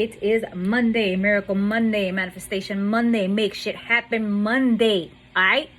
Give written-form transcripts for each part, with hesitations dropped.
It is Monday, Miracle Monday, Manifestation Monday, Make Shit Happen Monday. Alright?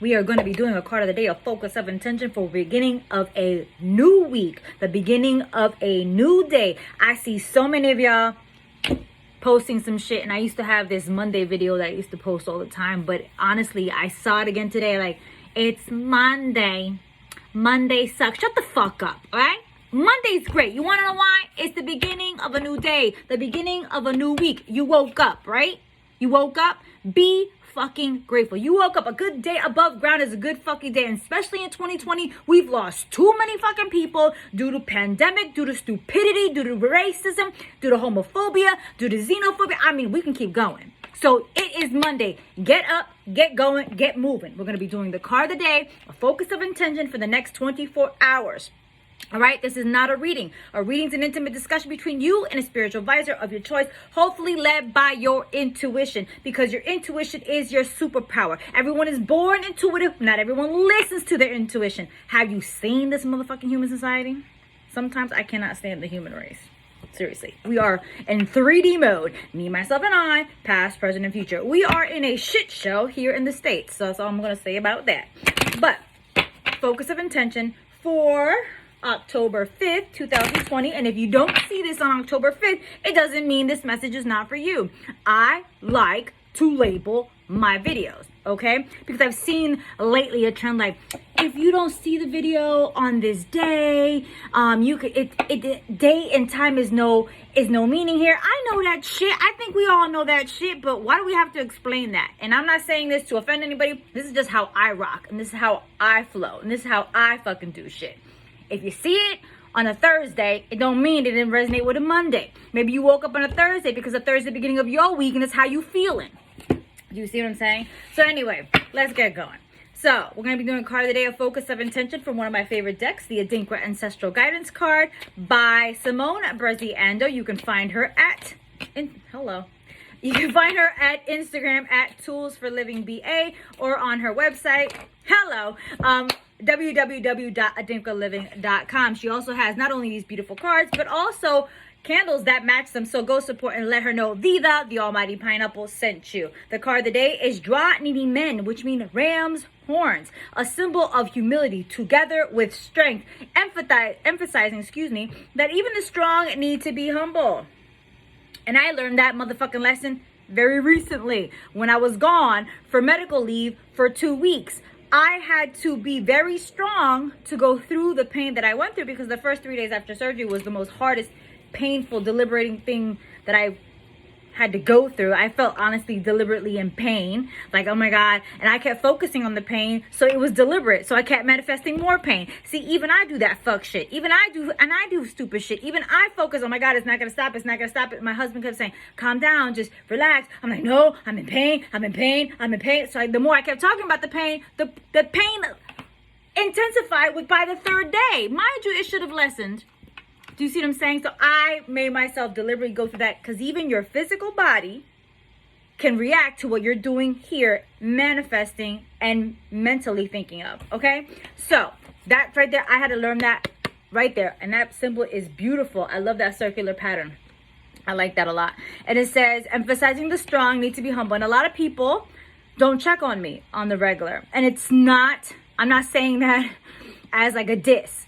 We are going to be doing a card of the day, a focus of intention for beginning of a new week, the beginning of a new day. I see so many of y'all posting some shit, and I used to have this Monday video that I used to post all the time, but honestly, I saw it again today, like, it's Monday. Monday sucks. Shut the fuck up, alright? Monday's great. You want to know why? It's the beginning of a new day, the beginning of a new week. You woke up, right? You woke up. Be fucking grateful. You woke up. A good day above ground is a good fucking day. And especially in 2020, we've lost too many fucking people due to pandemic, due to stupidity, due to racism, due to homophobia, due to xenophobia. I mean, we can keep going. So it is Monday. Get up, get going, get moving. We're going to be doing the card of the day, a focus of intention for the next 24 hours. All right, this is not a reading. A reading is an intimate discussion between you and a spiritual advisor of your choice, hopefully led by your intuition, because your intuition is your superpower. Everyone is born intuitive. Not everyone listens to their intuition. Have you seen this motherfucking human society? Sometimes I cannot stand the human race. Seriously, we are in 3D mode. Me, myself, and I, past, present, and future. We are in a shit show here in the States. So that's all I'm going to say about that. But focus of intention for October 5th, 2020. And if you don't see this on October 5th, it doesn't mean this message is not for you. I like to label my videos, okay? Because I've seen lately a trend like, if you don't see the video on this day, you could day and time is no meaning here. I know that shit. I think we all know that shit, but why do we have to explain that? And I'm not saying this to offend anybody. This is just how I rock, and this is how I flow, and this is how I fucking do shit. If you see it on a Thursday, it don't mean it didn't resonate with a Monday. Maybe you woke up on a Thursday because a Thursday beginning of your week, and it's how you feeling. Do you see what I'm saying? So anyway, let's get going. So we're going to be doing a card of the day, a focus of intention from one of my favorite decks, the Adinkra Ancestral Guidance card by Simone Breziando. You can find her at, You can find her at Instagram at Tools for Living BA, or on her website, www.adinkraliving.com. She also has not only these beautiful cards, but also candles that match them. So go support and let her know Viva, the Almighty Pineapple, sent you. The card of the day is Dwennimmen, which means ram's horns, a symbol of humility together with strength, emphasizing, that even the strong need to be humble. And I learned that motherfucking lesson very recently when I was gone for medical leave for 2 weeks. I had to be very strong to go through the pain that I went through, because the first 3 days after surgery was the most hardest, painful, deliberating thing that I had to go through. I felt honestly deliberately in pain, like, oh my God, and I kept focusing on the pain, so it was deliberate, so I kept manifesting more pain. See, even I do that fuck shit. Even I do stupid shit. Even I focus, oh my God, it's not gonna stop, it's not gonna stop. My husband kept saying, calm down, just relax. I'm like, no, I'm in pain, I'm in pain, I'm in pain. So the more I kept talking about the pain intensified by the third day. Mind you, it should have lessened. Do you see what I'm saying? So I made myself deliberately go through that, because even your physical body can react to what you're doing here, manifesting and mentally thinking of, okay? So that right there, I had to learn that right there. And that symbol is beautiful. I love that circular pattern. I like that a lot. And it says, emphasizing the strong need to be humble. And a lot of people don't check on me on the regular. And it's not, I'm not saying that as like a diss.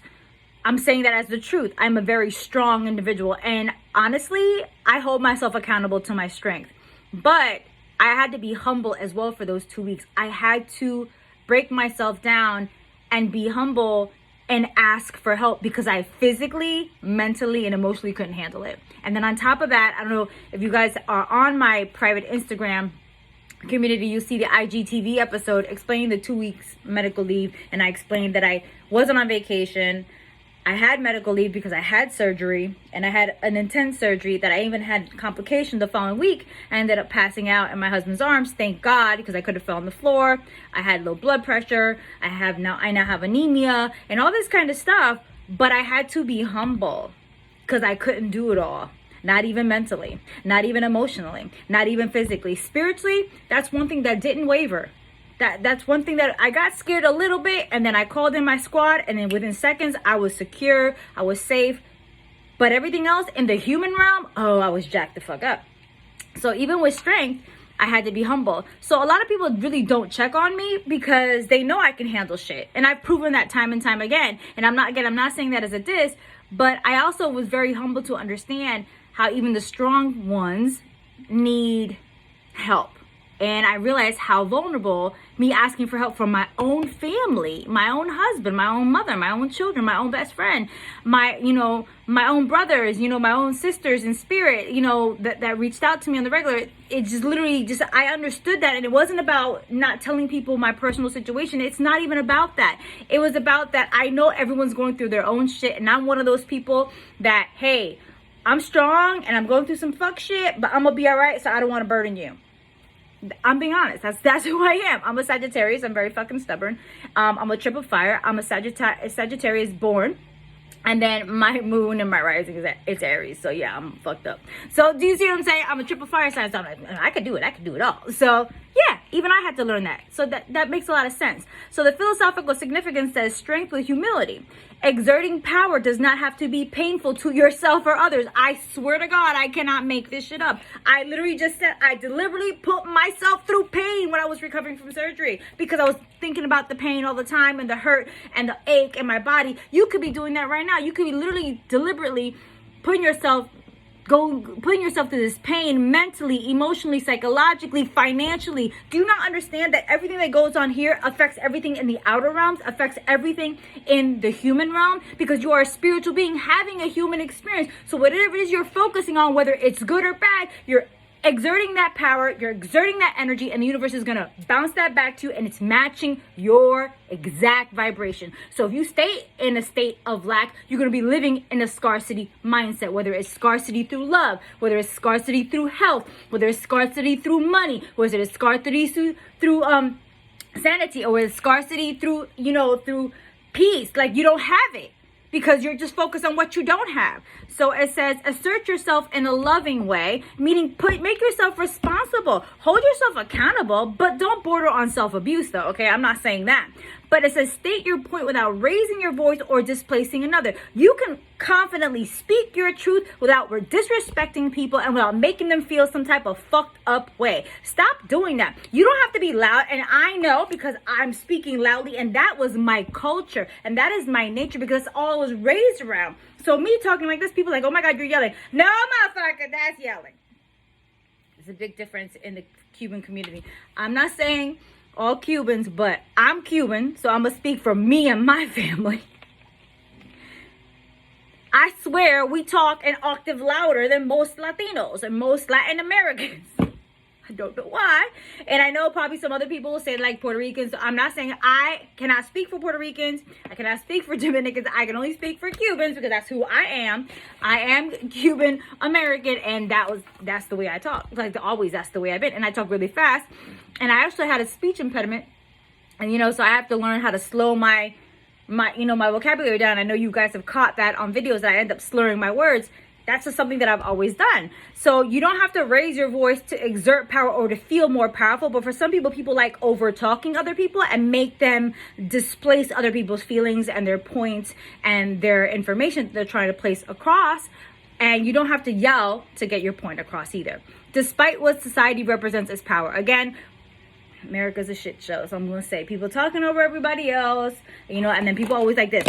I'm saying that as the truth. I'm a very strong individual. And honestly, I hold myself accountable to my strength. But I had to be humble as well for those 2 weeks. I had to break myself down and be humble and ask for help, because I physically, mentally, and emotionally couldn't handle it. And then on top of that, I don't know if you guys are on my private Instagram community, you see the IGTV episode explaining the 2 weeks medical leave. And I explained that I wasn't on vacation. I had medical leave because I had surgery, and I had an intense surgery that I even had complications the following week. I ended up passing out in my husband's arms, thank God, because I could have fell on the floor. I had low blood pressure. I now have anemia and all this kind of stuff. But I had to be humble, because I couldn't do it all. Not even mentally, not even emotionally, not even physically. Spiritually, that's one thing that didn't waver. That's one thing that I got scared a little bit, and then I called in my squad, and then within seconds I was secure, I was safe, But everything else in the human realm, oh, I was jacked the fuck up. So even with strength, I had to be humble. So a lot of people really don't check on me because they know I can handle shit. And I've proven that time and time again. And I'm not saying that as a diss, but I also was very humble to understand how even the strong ones need help. And I realized how vulnerable me asking for help from my own family, my own husband, my own mother, my own children, my own best friend, my own brothers, my own sisters in spirit, that reached out to me on the regular. It just literally I understood that. And it wasn't about not telling people my personal situation. It's not even about that. It was about that I know everyone's going through their own shit. And I'm one of those people that, hey, I'm strong and I'm going through some fuck shit, but I'm going to be all right. So I don't want to burden you. I'm being honest. That's who I am. I'm a Sagittarius. I'm very fucking stubborn. I'm a triple fire. I'm a Sagittarius born. And then my moon and my rising is Aries. So yeah, I'm fucked up. So do you see what I'm saying? I'm a triple fire sign. So I could do it. I could do it all. So yeah, even I had to learn that. So that makes a lot of sense. So the philosophical significance says strength with humility. Exerting power does not have to be painful to yourself or others. I swear to God, I cannot make this shit up. I literally just said I deliberately put myself through pain when I was recovering from surgery because I was thinking about the pain all the time and the hurt and the ache in my body. You could be doing that right now. You could be literally deliberately putting yourself through this pain mentally, emotionally, psychologically, financially. Do you not understand that everything that goes on here affects everything in the outer realms, affects everything in the human realm? Because you are a spiritual being having a human experience. So whatever it is you're focusing on, whether it's good or bad, you're exerting that power, you're exerting that energy, and the universe is going to bounce that back to you, and it's matching your exact vibration. So if you stay in a state of lack, you're going to be living in a scarcity mindset, whether it's scarcity through love, whether it's scarcity through health, whether it's scarcity through money, whether it's scarcity through sanity, or it's scarcity through through peace. Like, you don't have it because you're just focused on what you don't have. So it says, assert yourself in a loving way, meaning make yourself responsible, hold yourself accountable, but don't border on self-abuse though, okay? I'm not saying that. But it says, state your point without raising your voice or displacing another. You can confidently speak your truth without disrespecting people and without making them feel some type of fucked up way. Stop doing that. You don't have to be loud. And I know because I'm speaking loudly, and that was my culture. And that is my nature because that's all I was raised around. So me talking like this, people are like, oh my God, you're yelling. No, motherfucker, that's yelling. There's a big difference in the Cuban community. I'm not saying all Cubans, but I'm Cuban, so I'm gonna speak for me and my family. I swear we talk an octave louder than most Latinos and most Latin Americans. I don't know why. And I know probably some other people will say like Puerto Ricans. I'm not saying I cannot speak for Puerto Ricans. I cannot speak for Dominicans. I can only speak for Cubans because that's who I am. I am Cuban American, and that's the way I talk. Like always, that's the way I've been. And I talk really fast. And I actually had a speech impediment. And so I have to learn how to slow my vocabulary down. I know you guys have caught that on videos that I end up slurring my words. That's just something that I've always done. So you don't have to raise your voice to exert power or to feel more powerful. But for some people like over talking other people and make them displace other people's feelings and their points and their information they're trying to place across. And you don't have to yell to get your point across either. Despite what society represents as power. Again, America's a shit show. So I'm going to say people talking over everybody else, and then people always like this.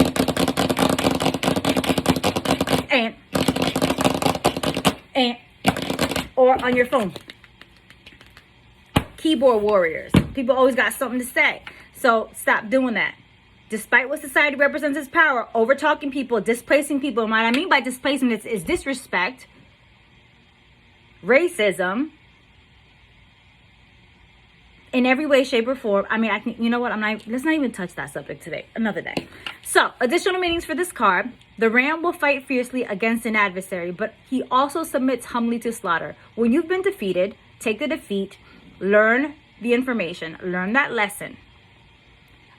And or on your phone. Keyboard warriors. People always got something to say. So stop doing that. Despite what society represents as power, over talking people, displacing people. And what I mean by displacement is disrespect, racism, in every way, shape, or form. I mean, let's not even touch that subject today. Another day. So, additional meanings for this card. The ram will fight fiercely against an adversary, but he also submits humbly to slaughter. When you've been defeated, take the defeat, learn the information, learn that lesson,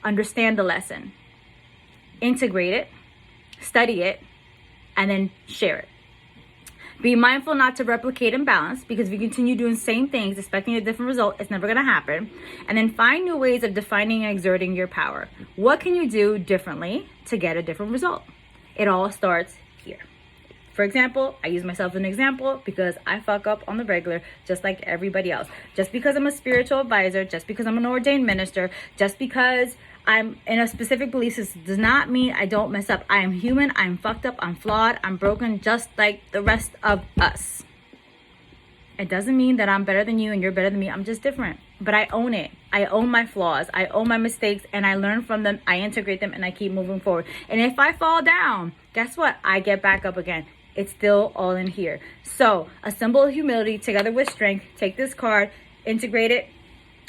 understand the lesson, integrate it, study it, and then share it. Be mindful not to replicate imbalance, because if you continue doing the same things, expecting a different result, it's never going to happen. And then find new ways of defining and exerting your power. What can you do differently to get a different result? It all starts here. For example, I use myself as an example because I fuck up on the regular just like everybody else. Just because I'm a spiritual advisor, just because I'm an ordained minister, just because I'm in a specific belief system does not mean I don't mess up. I am human, I'm fucked up, I'm flawed, I'm broken just like the rest of us. It doesn't mean that I'm better than you and you're better than me. I'm just different. But I own it. I own my flaws. I own my mistakes, and I learn from them. I integrate them, and I keep moving forward. And if I fall down, guess what? I get back up again. It's still all in here. So a symbol of humility together with strength. Take this card, integrate it,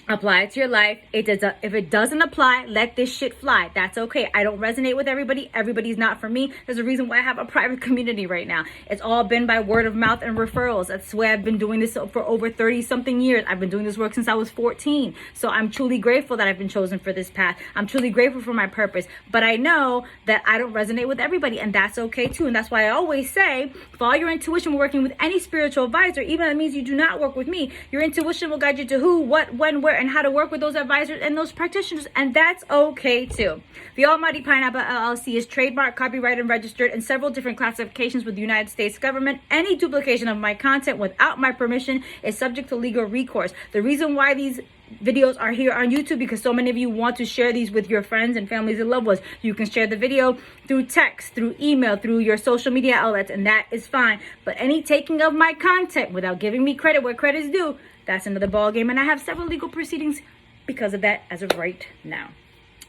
apply it to your life. If it doesn't apply, let this shit fly. That's okay. I don't resonate with everybody. Everybody's not for me. There's a reason why I have a private community right now. It's all been by word of mouth and referrals. That's why I've been doing this for over 30 something years. I've been doing this work since I was 14. So I'm truly grateful that I've been chosen for this path. I'm truly grateful for my purpose. But I know that I don't resonate with everybody, and that's okay too. And that's why I always say, follow your intuition when working with any spiritual advisor, even if it means you do not work with me. Your intuition will guide you to who, what, when, where, and how to work with those advisors and those practitioners, and that's okay too. The Almighty Pineapple LLC is trademarked, copyrighted, and registered in several different classifications with the United States government. Any duplication of my content without my permission is subject to legal recourse. The reason why these videos are here on YouTube because so many of you want to share these with your friends and families and loved ones. You can share the video through text, through email, through your social media outlets, and that is fine. But any taking of my content without giving me credit where credit is due, that's another ball game, and I have several legal proceedings because of that as of right now.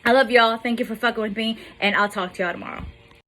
I love y'all. Thank you for fucking with me, and I'll talk to y'all tomorrow.